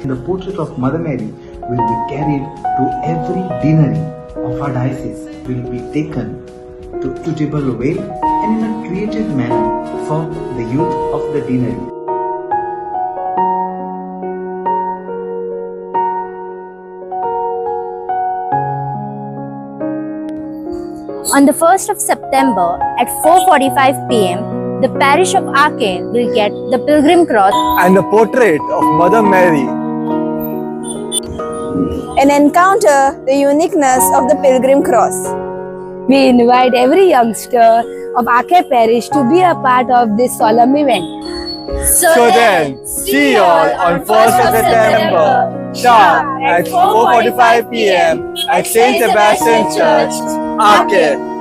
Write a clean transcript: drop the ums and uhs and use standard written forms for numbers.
The portrait of Mother Mary will be carried to every deanery of our diocese, will be taken to suitable way and in a creative manner for the youth of the deanery. On the 1st of September at 4:45 p.m., the parish of Aquem will get the Pilgrim cross and the portrait of Mother Mary, and encounter the uniqueness of the Pilgrim cross. We invite every youngster of Aquem Parish to be a part of this solemn event. So then, see you all on 1st of September, sharp at 4:45 p.m. at St. Sebastian Church, Aquem.